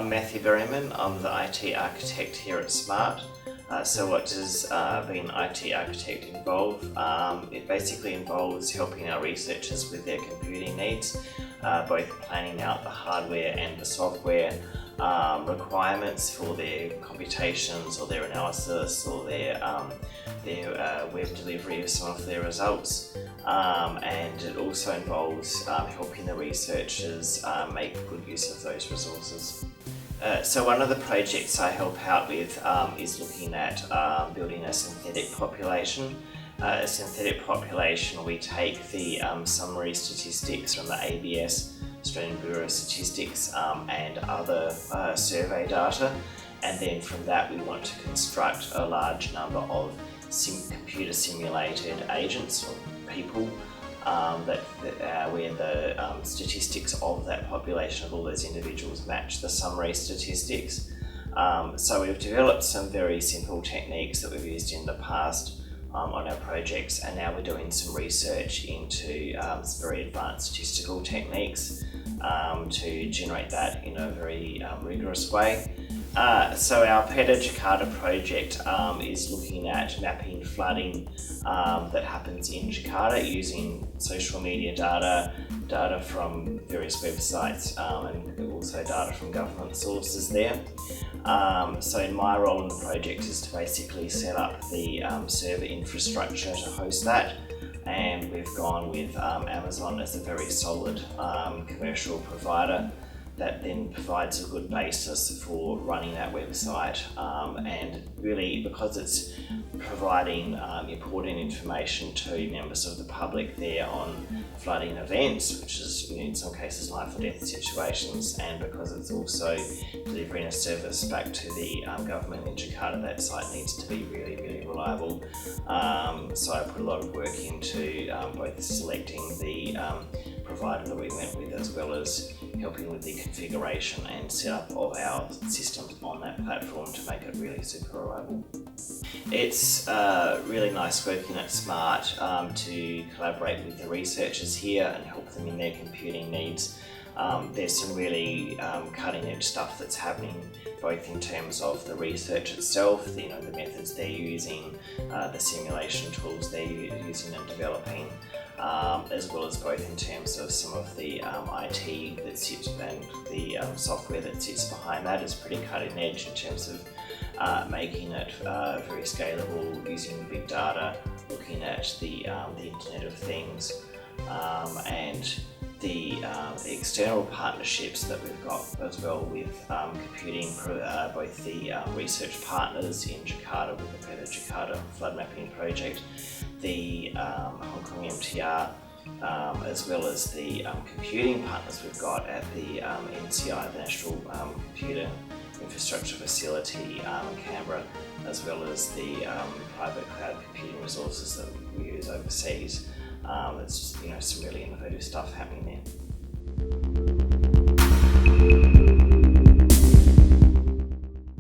I'm Matthew Berryman. I'm the IT architect here at Smart. So what does being an IT architect involve? It basically involves helping our researchers with their computing needs, both planning out the hardware and the software requirements for their computations or their analysis or their web delivery of some of their results. And it also involves helping the researchers make good use of those resources. So one of the projects I help out with is looking at building a synthetic population. A synthetic population, we take the summary statistics from the ABS, Australian Bureau of Statistics, and other survey data, and then from that we want to construct a large number of computer simulated agents or people where the statistics of that population of all those individuals match the summary statistics. So we've developed some very simple techniques that we've used in the past on our projects, and now we're doing some research into some very advanced statistical techniques to generate that in a very rigorous way. So our PETA Jakarta project is looking at mapping flooding that happens in Jakarta using social media data from various websites, and also data from government sources there. So my role in the project is to basically set up the server infrastructure to host that, and we've gone with Amazon as a very solid commercial provider that then provides a good basis for running that website, and really because it's providing important information to members of the public there on flooding events, which is in some cases life or death situations, and because it's also delivering a service back to the government in Jakarta, that site needs to be really, really reliable. So I put a lot of work into both selecting the provider that we went with, as well as helping with the configuration and setup of our systems on that platform to make it really super reliable. It's really nice working at Smart to collaborate with the researchers here and help them in their computing needs. There's some really cutting edge stuff that's happening, both in terms of the research itself, the methods they're using, the simulation tools they're using and developing, as well as both in terms of some of the IT that sits and the software that sits behind that is pretty cutting edge in terms of making it very scalable, using big data, looking at the Internet of Things, and the external partnerships that we've got as well with computing, both the research partners in Jakarta with the PETA Jakarta flood mapping project, the Hong Kong MTR, as well as the computing partners we've got at the NCI, the National Computer Infrastructure Facility in Canberra, as well as the private cloud computing resources that we use overseas. There's some really innovative stuff happening there.